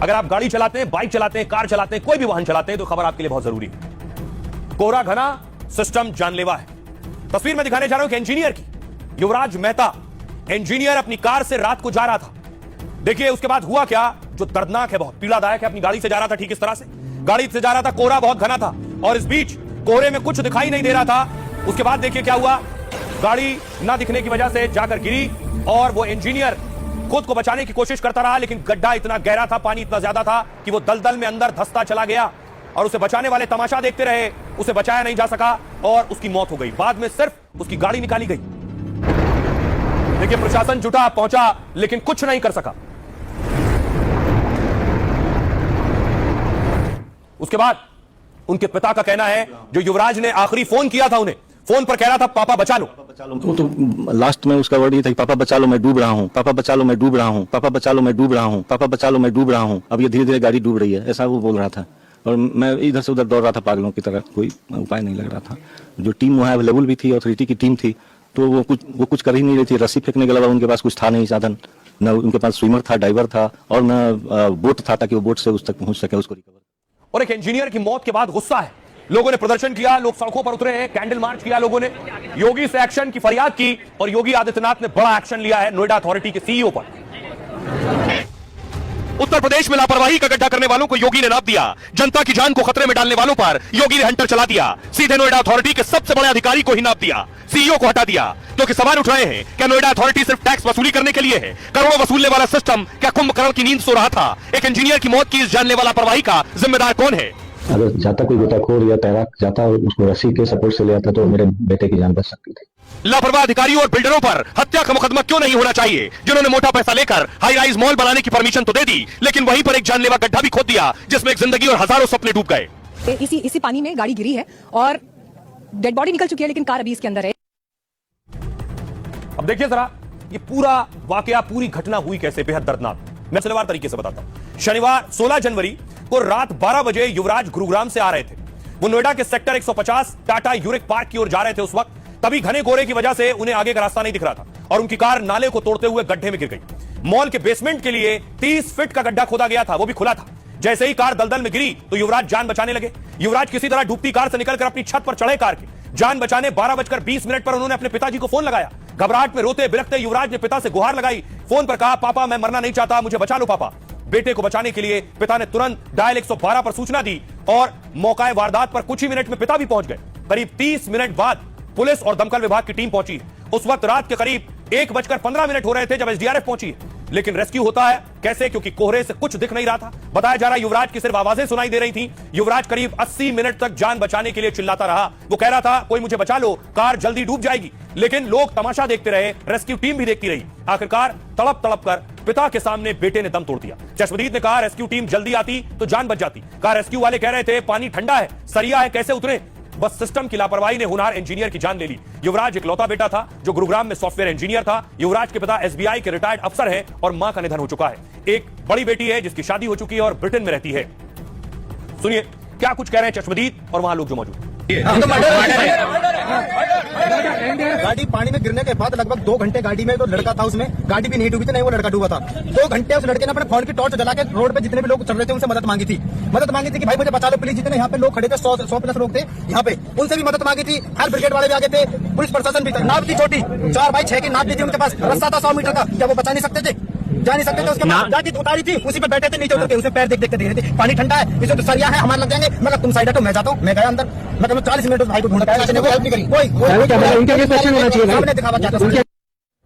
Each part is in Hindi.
अगर आप गाड़ी चलाते हैं, बाइक चलाते हैं, कार चलाते हैं, कोई भी वाहन चलाते हैं तो खबर आपके लिए बहुत जरूरी है। कोहरा घना, सिस्टम जानलेवा है। तस्वीर में दिखाने जा रहा हूं कि इंजीनियर की, युवराज मेहता इंजीनियर अपनी कार से रात को जा रहा था। देखिए उसके बाद हुआ क्या, जो दर्दनाक है, बहुत पीड़ादायक है। अपनी गाड़ी से जा रहा था, ठीक इस तरह से गाड़ी से जा रहा था, कोहरा बहुत घना था और इस बीच कोहरे में कुछ दिखाई नहीं दे रहा था। उसके बाद देखिए क्या हुआ, गाड़ी ना दिखने की वजह से जाकर गिरी और वो इंजीनियर खुद को बचाने की कोशिश करता रहा, लेकिन गड्ढा इतना गहरा था, पानी इतना ज्यादा था कि वो दलदल में अंदर धंसता चला गया और उसे बचाने वाले तमाशा देखते रहे। उसे बचाया नहीं जा सका और उसकी मौत हो गई। बाद में सिर्फ उसकी गाड़ी निकाली गई। देखिए प्रशासन जुटा, पहुंचा, लेकिन कुछ नहीं कर सका। उसके बाद उनके पिता का कहना है, जो युवराज ने आखिरी फोन किया था उन्हें, फोन पर कह रहा था पापा बचा लो। तो लास्ट में उसका वर्ड ये था कि पापा बचा लो मैं डूब रहा हूँ, पापा बचा लो मैं डूब रहा हूँ, पापा बचा लो मैं डूब रहा हूँ, पापा बचा लो मैं डूब रहा हूँ। अब ये धीरे धीरे गाड़ी डूब रही है, ऐसा वो बोल रहा था। और मैं इधर से उधर दौड़ रहा था पागलों की तरह, कोई उपाय नहीं लग रहा था। जो टीम वहाँ अवेलेबल भी थी, अथॉरिटी की टीम थी, तो वो कुछ कर ही नहीं रही थी। रस्सी फेंकने के अलावा उनके पास कुछ था नहीं साधन, न उनके पास स्विमर था, डाइवर था और न बोट था ताकि वो बोट से उस तक पहुंच सके, उसको रिकवर। और एक इंजीनियर की मौत के बाद गुस्सा है, लोगों ने प्रदर्शन किया, लोग सड़कों पर उतरे हैं, कैंडल मार्च किया लोगों ने, योगी से एक्शन की फरियाद की और योगी आदित्यनाथ ने बड़ा एक्शन लिया है नोएडा अथॉरिटी के सीईओ पर। उत्तर प्रदेश में लापरवाही का गड्ढा करने वालों को योगी ने नाप दिया। जनता की जान को खतरे में डालने वालों पर योगी ने हंटर चला दिया। सीधे नोएडा अथॉरिटी के सबसे बड़े अधिकारी को ही नाप दिया, सीईओ को हटा दिया। क्योंकि सवाल उठ रहे हैं, क्या नोएडा अथॉरिटी सिर्फ टैक्स वसूली करने के लिए है? करोड़ों वसूलने वाला सिस्टम क्या कुंभकर्ण की नींद सो रहा था? एक इंजीनियर की मौत की इस जानलेवा लापरवाही का जिम्मेदार कौन है? अगर जाता कोई गोताखोर या तैराक जाता और उसको रस्सी के सपोर्ट से ले आता तो मेरे बेटे की जान बच सकती थी। लापरवाह अधिकारियों और बिल्डरों पर हत्या का मुकदमा क्यों नहीं होना चाहिए, जिन्होंने मोटा पैसा लेकर हाई राइज मॉल बनाने की परमिशन तो दे दी, लेकिन वहीं पर एक जानलेवा गड्ढा भी खोद दिया जिसमें एक जिंदगी और हजारों सपने डूब गए। इसी पानी में गाड़ी गिरी है और डेड बॉडी निकल चुकी है, लेकिन कार अभी इसके अंदर है। अब देखिए जरा, ये पूरा वाकया, पूरी घटना हुई कैसे, बेहद दर्दनाक। मैं सिलसिलेवार तरीके से बताता हूं। शनिवार 16 जनवरी को रात 12 बजे युवराज गुरुग्राम से आ रहे थे। वो नोएडा के सेक्टर 150 टाटा यूरिक पार्क की ओर जा रहे थे। उस वक्त तभी घने कोहरे की वजह से उन्हें आगे का रास्ता नहीं दिख रहा था और उनकी कार नाले को तोड़ते हुए गड्ढे में गिर गई। मॉल के बेसमेंट के लिए 30 फीट का गड्ढा खोदा गया था, वो भी खुला था। जैसे ही कार दलदल में गिरी तो युवराज जान बचाने लगे। युवराज किसी तरह डूबती कार से निकलकर अपनी छत पर चढ़े। कार की जान बचाने 12:20 पर उन्होंने अपने पिताजी को फोन लगाया। घबराहट में रोते बिलखते युवराज ने पिता से गुहार लगाई। फोन पर कहा, पापा मैं मरना नहीं चाहता, मुझे बचा लो पापा। बेटे को बचाने के लिए पिता ने तुरंत डायल 112 पर सूचना दी और मौका वारदात पर कुछ ही मिनट में पिता भी पहुंच गए। करीब 30 मिनट बाद पुलिस और दमकल विभाग की टीम पहुंची। उस वक्त रात के करीब 1:15 हो रहे थे जब एसडीआरएफ पहुंची। लेकिन रेस्क्यू होता है कैसे, क्योंकि कोहरे से कुछ दिख नहीं रहा था। बताया जा रहा है युवराज की सिर्फ आवाजें सुनाई दे रही थी। युवराज करीब 80 मिनट तक जान बचाने के लिए चिल्लाता रहा। वो कह रहा था, कोई मुझे बचा लो, कार जल्दी डूब जाएगी। लेकिन लोग तमाशा देखते रहे, रेस्क्यू टीम भी देखती रही। आखिरकार तड़प तड़प कर पिता के सामने बेटे ने दम तोड़ दिया। चश्मदीद ने कहा, रेस्क्यू टीम जल्दी आती तो जान बच जाती। कहा रेस्क्यू वाले कह रहे थे पानी ठंडा है, सरिया है, कैसे उतरे। बस सिस्टम की लापरवाही ने होनहार इंजीनियर की जान ले ली। युवराज इकलौता बेटा था जो गुरुग्राम में सॉफ्टवेयर इंजीनियर था। युवराज के पिता एसबीआई के रिटायर्ड अफसर हैं और मां का निधन हो चुका है। एक बड़ी बेटी है जिसकी शादी हो चुकी है और ब्रिटेन में रहती है। सुनिए क्या कुछ कह रहे हैं चश्मदीद और वहां लोग जो मौजूद। गाड़ी पानी में गिरने के बाद लगभग 2 घंटे गाड़ी में तो लड़का था, उसमें गाड़ी भी नहीं डूबी थी, नहीं वो लड़का डूबा था। 2 घंटे उस लड़के ने अपने फोन की टॉर्च जला के रोड पे जितने भी लोग चल रहे थे उनसे मदद मांगी थी कि भाई मुझे बचा लो प्लीज। जितने यहाँ पे लोग खड़े थे 100 प्लस लोग थे यहाँ पे, उनसे भी मदद मांगी थी। फायर ब्रिगेड वाले भी आगे थे, पुलिस प्रशासन भी था। नाव थी छोटी, 4x6 की नाव भी थी उनके पास, रास्ता था 100 मीटर का। क्या वो बचा नहीं सकते थे? जा नहीं सकते थे। उसके बाद जाके उतारी थी, उसी पे बैठे थे, नीचे उतर के उसे पैर देख देख रहे थे। पानी ठंडा है, इसमें तो सरिया है, हमारे लग जाएंगे। मैं तुम साइड हटो, मैं जाता हूँ। मैं गया अंदर, मैं 40 मिनट भाई को ढूंढा, हेल्प नहीं करी कोई।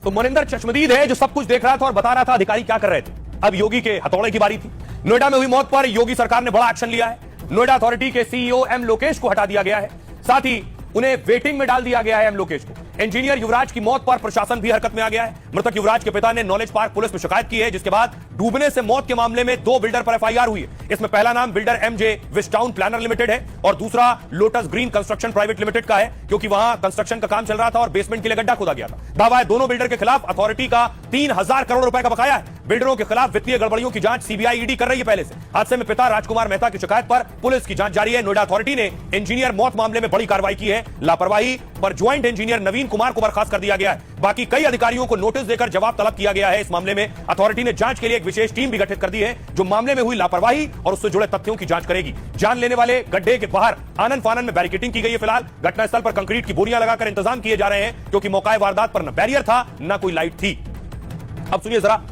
तो मनिंदर चश्मदीद है जो सब कुछ देख रहा था और बता रहा था अधिकारी क्या कर रहे थे। अब योगी के हथौड़े की बारी थी। नोएडा में हुई मौत पर योगी सरकार ने बड़ा एक्शन लिया है। नोएडा अथॉरिटी के सीईओ एम लोकेश को हटा दिया गया है, साथ ही उन्हें वेटिंग में डाल दिया गया है एम लोकेश को। इंजीनियर युवराज की मौत पर प्रशासन भी हरकत में आ गया है। मृतक युवराज के पिता ने नॉलेज पार्क पुलिस में शिकायत की है, जिसके बाद डूबने से मौत के मामले में 2 बिल्डर पर एफआईआर हुई है। इसमें पहला नाम builder MJ Wish Town planner limited है और दूसरा lotus green construction private limited का है, क्योंकि वहां कंस्ट्रक्शन का काम चल रहा था और बेसमेंट के लिए गड्ढा खोदा गया था। दावा है दोनों बिल्डर के खिलाफ अथॉरिटी का 3000 करोड़ रुपए का बकाया है। बिल्डरों के खिलाफ वित्तीय गड़बड़ियों की जांच सीबीआई ईडी कर रही है पहले से। हादसे में पिता राजकुमार मेहता की शिकायत पर पुलिस की जांच जारी है। नोएडा अथॉरिटी ने इंजीनियर मौत मामले में बड़ी कार्रवाई की है लापरवाही पर ज्वाइंट इंजीनियर नवीन कुमार को बर्खास्त कर दिया गया है। बाकी कई अधिकारियों को नोटिस देकर जवाब तलब किया गया है। इस मामले में अथॉरिटी ने जांच के लिए एक विशेष टीम भी गठित कर दी है जो मामले में हुई लापरवाही और उससे जुड़े तथ्यों की जांच करेगी। जान लेने वाले गड्ढे के बाहर आनन फानन में बैरिकेडिंग की गई है। फिलहाल घटनास्थल पर कंक्रीट की बोरियां लगाकर इंतजाम किए जा रहे हैं क्योंकि मौका वारदात पर न बैरियर था न कोई लाइट थी। अब सुनिए जरा,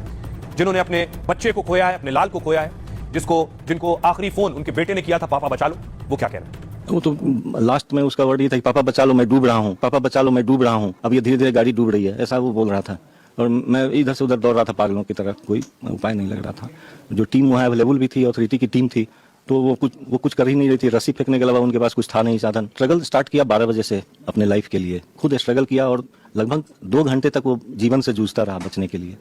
जिन्होंने अपने बच्चे को खोया है, अपने लाल को खोया है, जिनको आखिरी फोन उनके बेटे ने किया था पापा बचा लो, वो क्या कह रहे हैं? वो तो लास्ट में उसका वर्ड ये था कि पापा बचा लो मैं डूब रहा हूँ, पापा बचा लो मैं डूब रहा हूँ, अब ये धीरे धीरे गाड़ी डूब रही है, ऐसा वो बोल रहा था। और मैं इधर से उधर दौड़ रहा था पागलों की तरह, कोई उपाय नहीं लग रहा था। जो टीम वहाँ अवेलेबल भी थी, अथॉरिटी की टीम थी, तो वो कुछ कर ही नहीं रही थी। रस्सी फेंकने के अलावा उनके पास कुछ था नहीं साधन। स्ट्रगल स्टार्ट किया 12 बजे से अपने लाइफ के लिए, खुद स्ट्रगल किया और लगभग 2 घंटे तक वो जीवन से जूझता रहा बचने के लिए।